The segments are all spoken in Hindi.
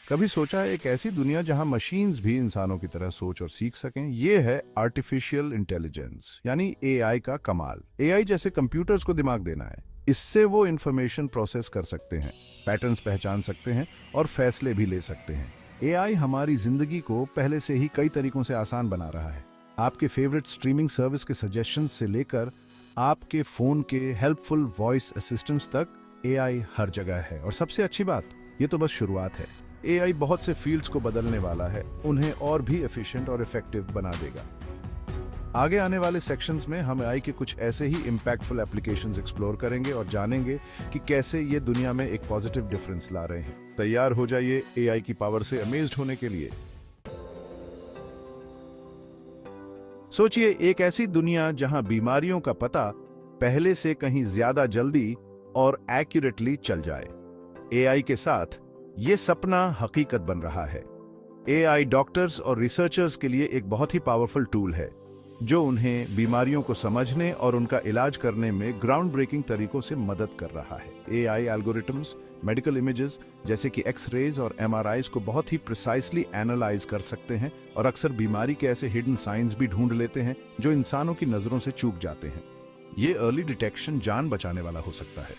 कभी सोचा है एक ऐसी दुनिया जहां मशीन्स भी इंसानों की तरह सोच और सीख सकें? ये है आर्टिफिशियल इंटेलिजेंस यानी एआई का कमाल। एआई जैसे कंप्यूटर्स को दिमाग देना है। इससे वो इंफॉर्मेशन प्रोसेस कर सकते हैं, पैटर्न्स पहचान सकते हैं और फैसले भी ले सकते हैं। एआई हमारी जिंदगी को पहले से ही कई तरीकों से आसान बना रहा है। आपके फेवरेट स्ट्रीमिंग सर्विस के सजेशंस से लेकर आपके फोन के हेल्पफुल वॉइस असिस्टेंट्स तक एआई हर जगह है। और सबसे अच्छी बात, ये तो बस शुरुआत है। एआई बहुत से फील्ड्स को बदलने वाला है, उन्हें और भी एफिशिएंट और इफेक्टिव बना देगा। आगे आने वाले सेक्शंस में हम एआई के कुछ ऐसे ही इम्पैक्टफुल एप्लीकेशंस एक्सप्लोर करेंगे और जानेंगे कि कैसे ये दुनिया में एक पॉजिटिव डिफरेंस ला रहे हैं। तैयार हो जाइए एआई की पावर से अमेज्ड होने के लिए। सोचिए एक ऐसी दुनिया जहां बीमारियों का पता पहले से कहीं ज्यादा जल्दी और एक्यूरेटली चल जाए। एआई के साथ ये सपना हकीकत बन रहा है। एआई डॉक्टर्स और रिसर्चर्स के लिए एक बहुत ही पावरफुल टूल है जो उन्हें बीमारियों को समझने और उनका इलाज करने में ग्राउंड ब्रेकिंग तरीकों से मदद कर रहा है। एआई एल्गोरिथम्स मेडिकल इमेजेस जैसे कि एक्स-रेज और एमआरआईज को बहुत ही प्रिसाइसली एनालाइज कर सकते हैं और अक्सर बीमारी के ऐसे हिडन साइंस भी ढूंढ लेते हैं जो इंसानों की नजरों से चूक जाते हैं। ये अर्ली डिटेक्शन जान बचाने वाला हो सकता है,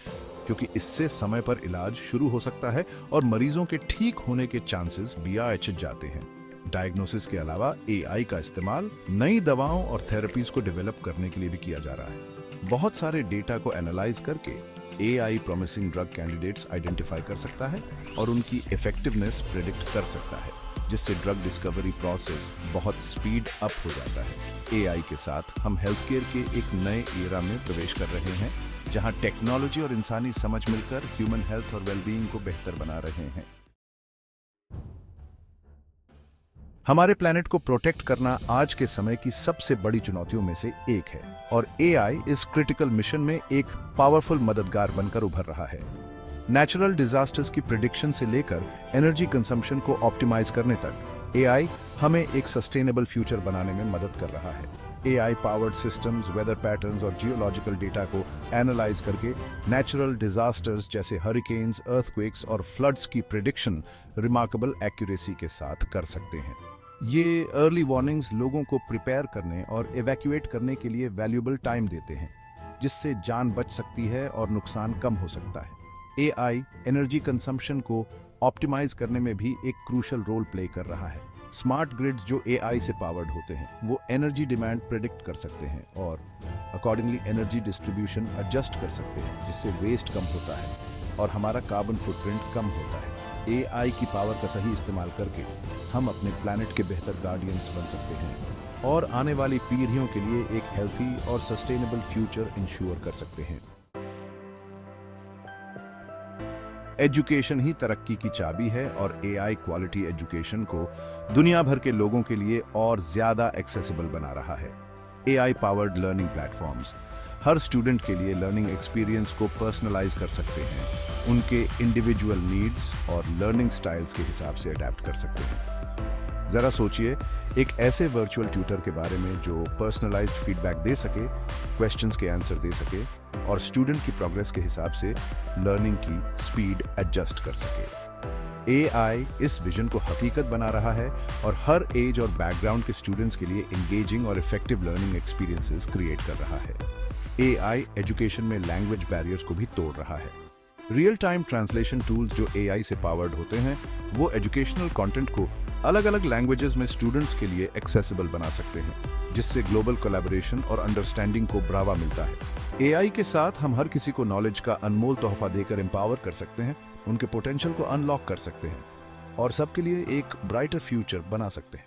क्योंकि इससे समय पर इलाज शुरू हो सकता है और मरीजों के ठीक होने के चांसेस BRH जाते हैं। डायग्नोसिस के अलावा एआई का इस्तेमाल नई दवाओं और थेरेपीज को डेवलप करने के लिए भी किया जा रहा है। बहुत सारे डेटा को एनालाइज करके AI promising drug candidates identify कर सकता है और उनकी इफेक्टिवनेस प्रेडिक्ट कर सकता है, जिससे ड्रग डिस्कवरी प्रोसेस बहुत स्पीड अप हो जाता है। एआई के साथ हम हेल्थ केयर के एक नए एरा में प्रवेश कर रहे हैं, जहां टेक्नोलॉजी और इंसानी समझ मिलकर ह्यूमन हेल्थ और वेलबीइंग को बेहतर बना रहे हैं। हमारे प्लेनेट को प्रोटेक्ट करना आज के समय की सबसे बड़ी चुनौतियों में से एक है और एआई इस क्रिटिकल मिशन में एक पावरफुल मददगार बनकर उभर रहा है। नेचुरल डिजास्टर्स की प्रिडिक्शन से लेकर एनर्जी कंजम्पशन को ऑप्टिमाइज करने तक एआई हमें एक सस्टेनेबल फ्यूचर बनाने में मदद कर रहा है। AI powered systems weather patterns और जियोलॉजिकल डेटा को एनालाइज करके नेचुरल डिजास्टर्स जैसे हरिकेन्स, अर्थक्वेक्स और फ्लड्स की प्रिडिक्शन रिमार्केबल एक्यूरेसी के साथ कर सकते हैं। ये अर्ली वार्निंग्स लोगों को प्रिपेयर करने और इवैक्यूएट करने के लिए वैल्यूएबल टाइम देते हैं, जिससे जान बच सकती है और नुकसान कम हो सकता है। एआई एनर्जी कंजम्पशन को ऑप्टिमाइज करने में भी एक क्रूशल रोल प्ले कर रहा है। स्मार्ट ग्रिड्स जो एआई से पावर्ड होते हैं, वो एनर्जी डिमांड प्रेडिक्ट कर सकते हैं और अकॉर्डिंगली एनर्जी डिस्ट्रीब्यूशन एडजस्ट कर सकते हैं, जिससे वेस्ट कम होता है और हमारा कार्बन फुटप्रिंट कम होता है। एआई की पावर का सही इस्तेमाल करके हम अपने प्लैनेट के बेहतर गार्डियंस बन सकते हैं और आने वाली पीढ़ियों के लिए एक हेल्थी और सस्टेनेबल फ्यूचर इंश्योर कर सकते हैं। एजुकेशन ही तरक्की की चाबी है और एआई क्वालिटी एजुकेशन को दुनिया भर के लोगों के लिए और ज्यादा एक्सेसिबल बना रहा है। एआई पावर्ड लर्निंग प्लेटफॉर्म्स हर स्टूडेंट के लिए लर्निंग एक्सपीरियंस को पर्सनलाइज कर सकते हैं, उनके इंडिविजुअल नीड्स और लर्निंग स्टाइल्स के हिसाब से अडेप्ट कर सकते हैं। जरा सोचिए एक ऐसे वर्चुअल ट्यूटर के बारे में जो पर्सनलाइज्ड फीडबैक दे सके, क्वेश्चंस के आंसर दे सके और स्टूडेंट की प्रोग्रेस के हिसाब से लर्निंग की स्पीड एडजस्ट कर सके। एआई इस विजन को हकीकत बना रहा है और हर एज और बैकग्राउंड के स्टूडेंट्स के लिए एंगेजिंग और इफेक्टिव लर्निंग एक्सपीरियंसेस क्रिएट कर रहा है। एआई एजुकेशन में लैंग्वेज बैरियर्स को भी तोड़ रहा है। रियल टाइम ट्रांसलेशन टूल्स जो एआई से पावर्ड होते हैं, वो एजुकेशनल कंटेंट को अलग अलग लैंग्वेजेस में स्टूडेंट्स के लिए एक्सेसिबल बना सकते हैं, जिससे ग्लोबल कोलैबोरेशन और अंडरस्टैंडिंग को बढ़ावा मिलता है। एआई के साथ हम हर किसी को नॉलेज का अनमोल तोहफा देकर एम्पावर कर सकते हैं, उनके पोटेंशियल को अनलॉक कर सकते हैं और सबके लिए एक ब्राइटर फ्यूचर बना सकते हैं।